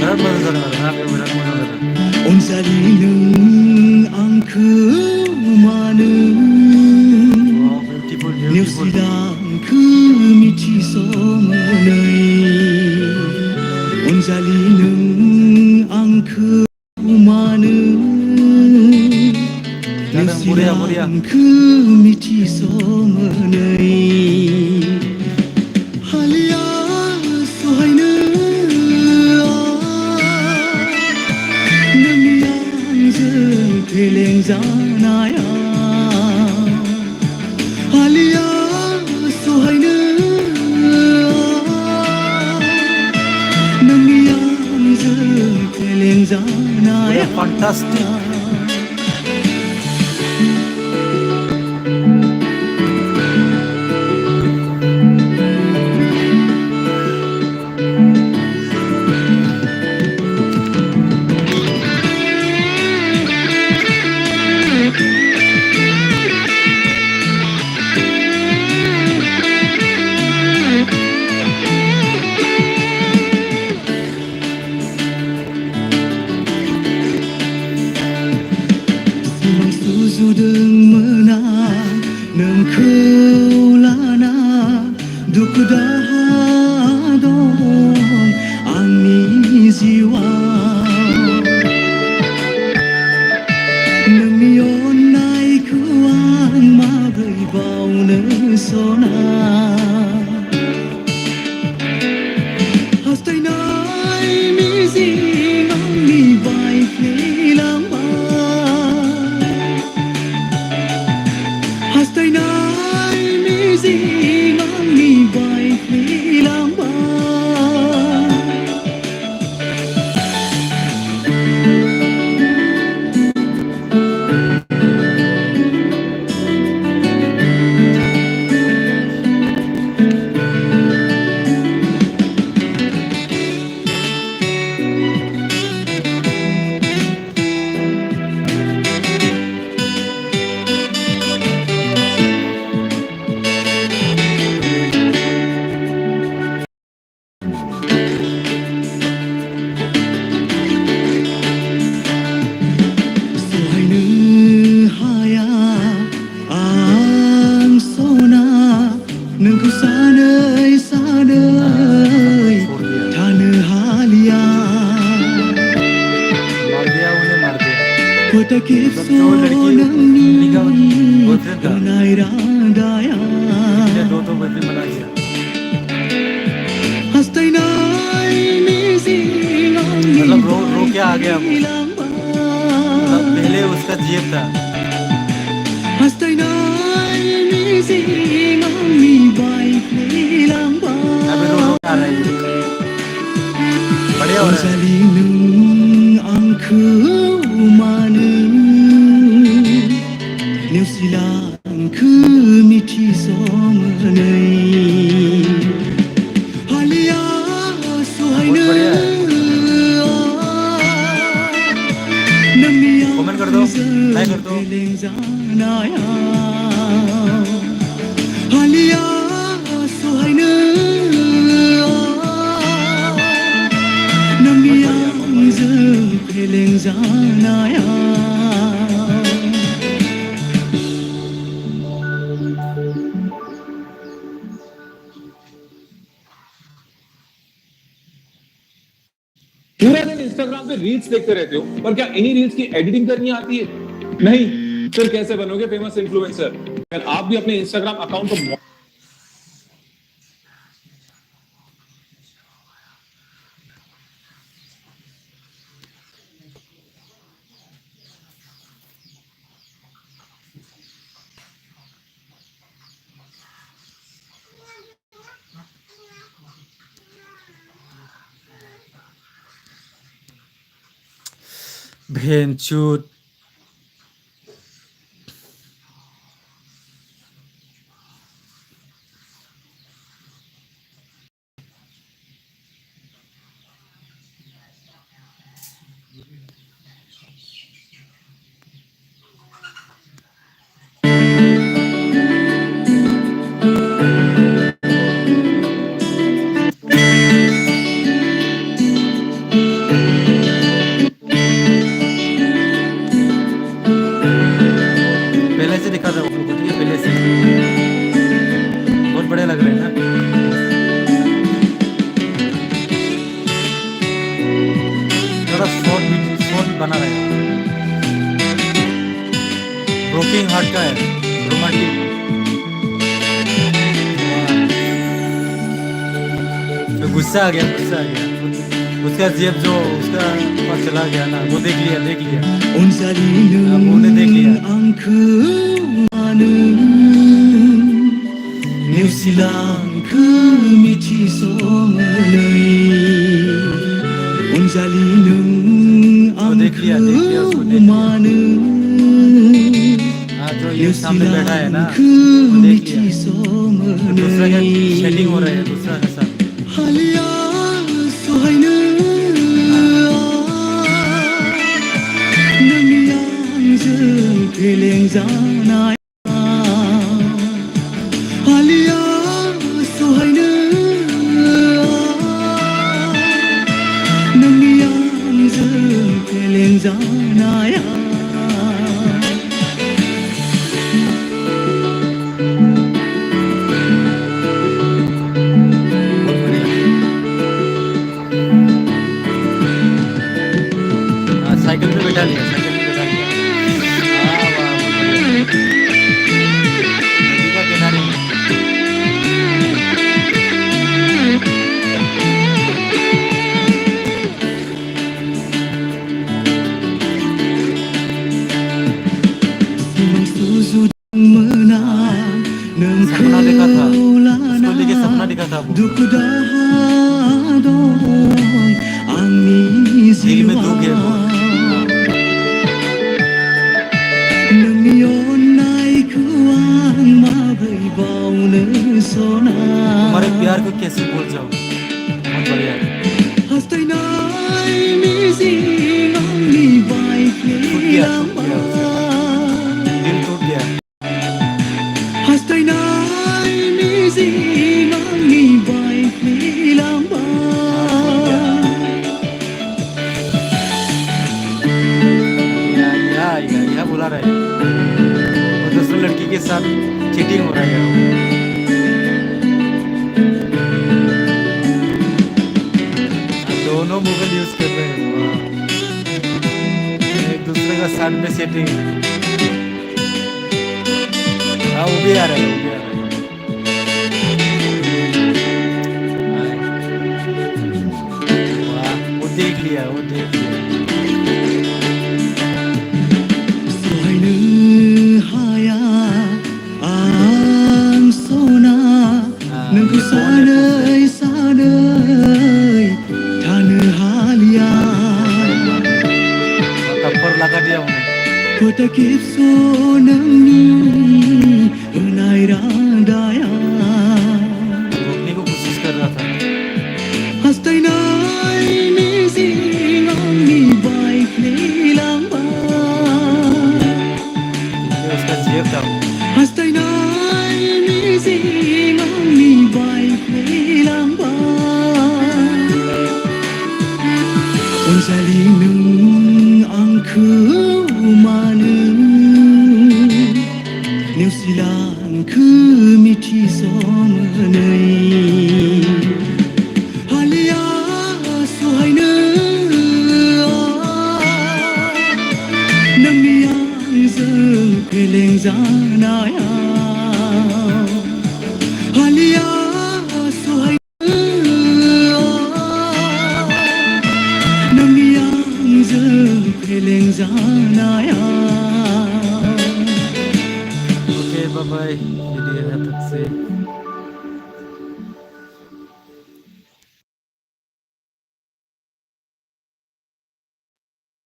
बिराद मोजां जादों आरोना बेयाव बिराद मोजां जादों अनजालि नों आंखौ मानो वाव बिउटिफुल बिउटिफुल नेवसिलांखो मिथिस'मोनै अनजालि नों आंखौ मानो जादों बरिया बरिया नेवसिलांखो मिथिस'मोनै हालिया सहायनो नोंनि आंजों फेलें जानाया हालिया सहायनो नोंनि आंजों फेलें बरिया जानाया फैंटास्टिक सिमां सुजुदोंमोन आं नोंखौ लाना दुखु दाहा दं आंनि जिउआव नोंनि अननायखौ आं माब्रै बावनो सना हास्थायनाय मिजिं आंनि बायफ्लेलांबाय हास्थायनाय मिजिं आंनि बायफ्लेलांबाय सहायनो हाया आं सना नोंखौ सानै सानै छोड़ दिया थानो हालिया मार दिया उन्हें मार दिया फोथा मतलब खेबस' जो लड़की नोंनि का बॉयफ्रेंड था होनाय रादाया उसने दो बॉयफ्रेंड बना दिया हास्थायनाय मिजिं आंनि मतलब रो के आ गया वो मतलब बायफ्लेलांबाय पहले उसका जीएफ था हास्थायनाय मिजिं आंनि बायफ्लेलांबाय अभी रो के आ रहा है ये बढ़िया हो रहा है अनजालि नों आंखौ मानो नेवसिलांखो मिथिस'मोनै हालिया बहुत सहायनो बढ़िया है नोंनि कमेंट कर दो आंजों लाइक कर दो फेलें जानाया हालिया सहायनो नोंनि बहुत बढ़िया आंजों फेलें जानाया पूरा दिन इंस्टाग्राम पे रील्स देखते रहते हो पर क्या इन्हीं रील्स की एडिटिंग करनी आती है? नहीं। फिर कैसे बनोगे फेमस इन्फ्लुएंसर? अगर आप भी अपने इंस्टाग्राम अकाउंट को भेंचूत बना रहेगा। ब्रोकिंग हार्ट का है, रोमांटिक। तो गुस्सा आ गया, गुस्सा आ गया। उसका जेब जो उसका पास चला गया ना, वो देख लिया, देख लिया। अनजालिनो देख लिया। आंखो मानो नेवसिलांखो मिथिस'नै अनजालिनो देख लिया, उसको आंखो देख लिया। मानो हाँ, जो ये सामने बैठा है ना, वो देख लिया। दूसरा का शेडिंग हो रहा है, दूसरा का साथ। हालिया सहायनो नोंनि आंजों फेलें जानाय हालिया सहायनो नोंनि आंजों फेलें जानाया साइकिल पे बैठा लिया, साइकिल पे बैठा लिया। हाँ, वाह, वाह, नदी का किनारे में। मोना सपना देखा था, नोंखौ उसको लेके सपना देखा था वो। दुखु दाहा दं आंनि दिल में दुख है जिउआव वो। नोंनि अननायखौ आं माबोरै बावनो सना तुम्हारे प्यार को कैसे भूल जाऊं? बहुत बढ़िया है। हास्थायनाय मिजिं आंनि टूट गया, टूट बायफ्लेलांबाय गया उसका। दिल टूट गया। हास्थायनाय मिजिं आंनि बायफ्लेलांबाय या बुला रहा है। वो दूसरे लड़की के साथ चीटिंग हो रहा है। दोनों मोबाइल यूज कर रहे हैं। वाह। एक दूसरे का साथ में सेटिंग। हाँ, वो भी आ रहा है, वो भी आ रहा है। वाह, वो देख लिया, वो देख लिया। सहायनो हाया आं सना नोंखौ सानै सानै थानो हालिया थप्पड़ लगा दिया उन्हें। फोटा खेबस' नोंनि होनाय रादाया रोकने को कोशिश कर रहा था। हास्थायनाय मिजिं आंनि बायफ्लेलांबाय ये उसका जेब था। हास्थायनाय मिजिं आंनि बायफ्लेलांबाय अनजालि नों आंखौ मानो नेवसिलांखो मिथिस'नै हालिया सहायनो नोंनि आंजों फेलें जानाया हालिया सहायनो नोंनि आंजों फेलें जानाया ओके, बाय बाय।